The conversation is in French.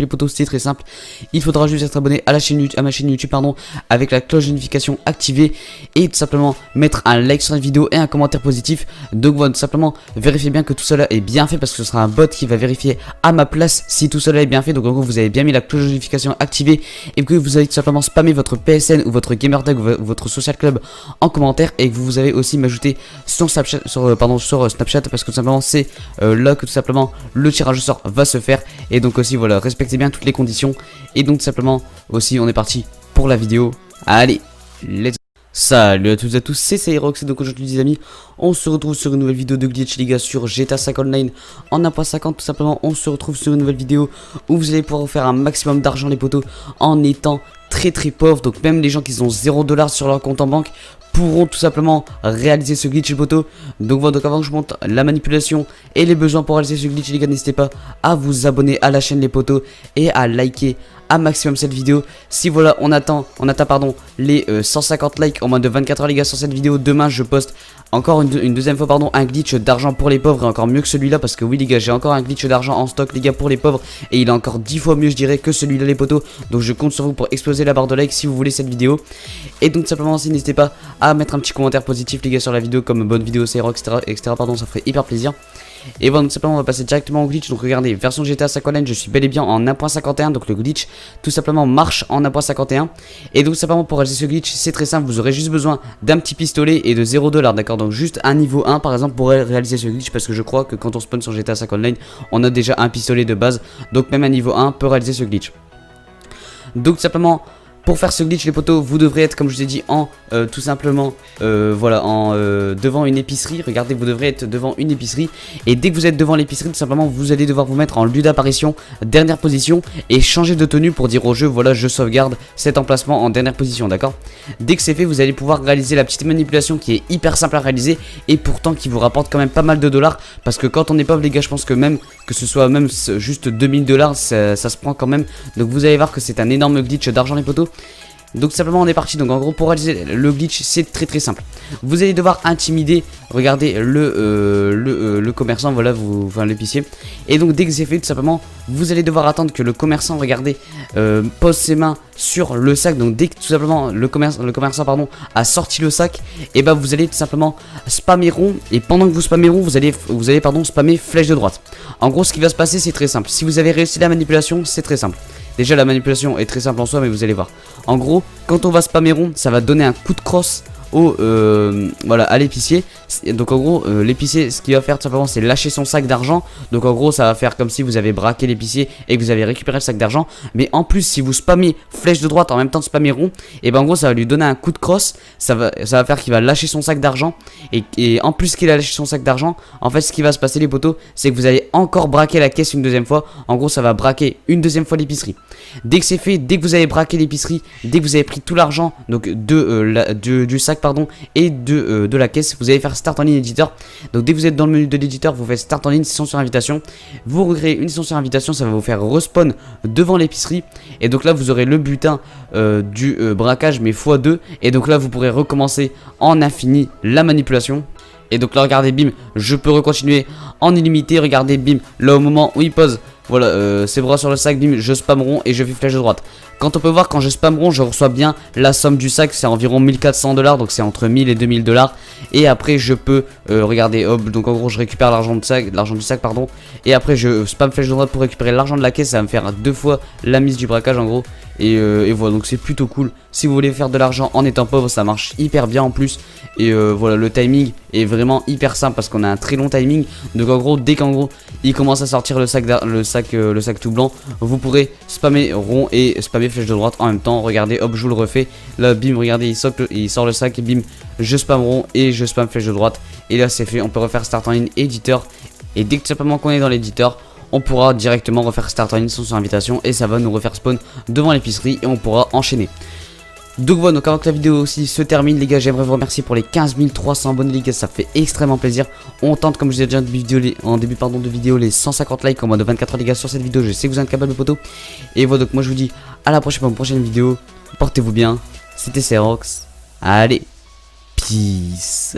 les potos, c'est très simple. Il faudra juste être abonné à ma chaîne YouTube avec la cloche de notification activée et tout simplement mettre un like sur la vidéo et un commentaire positif. Donc voilà, tout simplement vérifiez bien que tout cela est bien fait parce que ce sera un bot qui va vérifier à ma place si tout cela est bien fait. Donc en gros vous avez bien mis la cloche de notification activée et que vous allez tout simplement spammer votre PSN ou votre gamertag ou votre social club en commentaire, et que vous avez aussi m'ajouter sur Snapchat, sur Snapchat, parce que tout simplement c'est là que tout simplement le tirage au sort va se faire. Et donc aussi voilà, respectez bien toutes les conditions. Et donc tout simplement aussi on est parti pour la vidéo. Allez, let's go. Salut à toutes et à tous, c'est Cyrox, et donc aujourd'hui les amis, on se retrouve sur une nouvelle vidéo de glitch les gars sur GTA 5 Online en 1.50. Tout simplement on se retrouve sur une nouvelle vidéo où vous allez pouvoir faire un maximum d'argent les potos en étant très pauvres. Donc même les gens qui ont 0$ sur leur compte en banque pourront tout simplement réaliser ce glitch les potos. Donc voilà, donc avant que je monte la manipulation et les besoins pour réaliser ce glitch les gars, n'hésitez pas à vous abonner à la chaîne les potos et à liker à maximum cette vidéo. Si voilà on atteint les 150 likes en moins de 24 heures les gars sur cette vidéo, demain je poste encore une deuxième fois un glitch d'argent pour les pauvres, et encore mieux que celui-là, parce que oui les gars, j'ai encore un glitch d'argent en stock les gars pour les pauvres, et il est encore 10 fois mieux je dirais que celui-là les potos. Donc je compte sur vous pour exploser la barre de like si vous voulez cette vidéo. Et donc simplement aussi n'hésitez pas à mettre un petit commentaire positif les gars sur la vidéo, comme bonne vidéo Cyrox etc., ça ferait hyper plaisir. Et bon, tout simplement on va passer directement au glitch. Donc regardez, version GTA 5 Online, je suis bel et bien en 1.51. Donc le glitch tout simplement marche en 1.51. Et donc simplement pour réaliser ce glitch c'est très simple, vous aurez juste besoin d'un petit pistolet et de 0$, d'accord. Donc juste un niveau 1 par exemple pour réaliser ce glitch, parce que je crois que quand on spawn sur GTA 5 Online on a déjà un pistolet de base. Donc même un niveau 1 peut réaliser ce glitch. Donc tout simplement pour faire ce glitch les potos, vous devrez être comme je vous ai dit en tout simplement devant une épicerie. Regardez, vous devrez être devant une épicerie, et dès que vous êtes devant l'épicerie tout simplement vous allez devoir vous mettre en lieu d'apparition, dernière position, et changer de tenue pour dire au jeu voilà je sauvegarde cet emplacement en dernière position, d'accord. Dès que c'est fait vous allez pouvoir réaliser la petite manipulation qui est hyper simple à réaliser et pourtant qui vous rapporte quand même pas mal de dollars, parce que quand on est pauvre les gars, je pense que même que ce soit même juste 2000$, ça se prend quand même. Donc vous allez voir que c'est un énorme glitch d'argent les potos. Donc simplement on est parti. Donc en gros pour réaliser le glitch c'est très simple. Vous allez devoir intimider, regardez le commerçant, voilà, enfin l'épicier. Et donc dès que c'est fait tout simplement vous allez devoir attendre que le commerçant, regardez, pose ses mains sur le sac. Donc dès que tout simplement le commerçant a sorti le sac, et bah vous allez tout simplement spammer rond, et pendant que vous spammez rond vous allez spammer flèche de droite. En gros ce qui va se passer c'est très simple. Si vous avez réussi la manipulation c'est très simple. Déjà la manipulation est très simple en soi, mais vous allez voir. En gros, quand on va spammer rond, ça va donner un coup de crosse à l'épicier. Donc en gros l'épicier ce qu'il va faire tout simplement c'est lâcher son sac d'argent. Donc en gros ça va faire comme si vous avez braqué l'épicier et que vous avez récupéré le sac d'argent. Mais en plus si vous spammez flèche de droite en même temps de spammer rond, et ben en gros ça va lui donner un coup de crosse. Ça va faire qu'il va lâcher son sac d'argent, et en plus qu'il a lâché son sac d'argent, en fait ce qui va se passer les potos c'est que vous allez encore braquer la caisse une deuxième fois. En gros ça va braquer une deuxième fois l'épicerie. Dès que c'est fait, dès que vous avez braqué l'épicerie, dès que vous avez pris tout l'argent donc du sac et de la caisse, vous allez faire start en ligne éditeur. Donc dès que vous êtes dans le menu de l'éditeur vous faites start en ligne, session sur invitation. Vous recréez une session sur invitation, ça va vous faire respawn devant l'épicerie, et donc là vous aurez le butin du braquage mais x2, et donc là vous pourrez recommencer en infini la manipulation. Et donc là regardez, bim, je peux recontinuer en illimité. Regardez, bim, là au moment où il pose voilà ses bras sur le sac, bim, je spam rond et je fais flèche de droite. Quand on peut voir, quand je spam rond, je reçois bien la somme du sac, c'est environ 1400$, donc c'est entre 1000 et 2000$. Et après je peux regardez, hop, donc en gros je récupère l'argent du sac, et après je spam flèche de droite pour récupérer l'argent de la caisse. Ça va me faire 2 fois la mise du braquage en gros. Et voilà, donc c'est plutôt cool. Si vous voulez faire de l'argent en étant pauvre, ça marche hyper bien en plus. Et voilà, le timing est vraiment hyper simple parce qu'on a un très long timing. Donc en gros, dès qu'en gros il commence à sortir le sac tout blanc, vous pourrez spammer rond et spammer flèche de droite en même temps. Regardez, hop, je vous le refais. Là, bim, regardez, il sort le sac, et bim, je spam rond et je spam flèche de droite. Et là, c'est fait. On peut refaire start en ligne éditeur. Et dès que tout simplement qu'on est dans l'éditeur, on pourra directement refaire start en ligne sans invitation, et ça va nous refaire spawn devant l'épicerie et on pourra enchaîner. Donc voilà, donc avant que la vidéo aussi se termine les gars, j'aimerais vous remercier pour les 15 300 abonnés les gars, ça fait extrêmement plaisir. On tente, comme je vous ai déjà dit en début de vidéo, les 150 likes en moins de 24 heures les gars sur cette vidéo. Je sais que vous êtes capables de poteaux. Et voilà, donc moi je vous dis à la prochaine pour une prochaine vidéo. Portez-vous bien, c'était Cyrox. Allez, peace.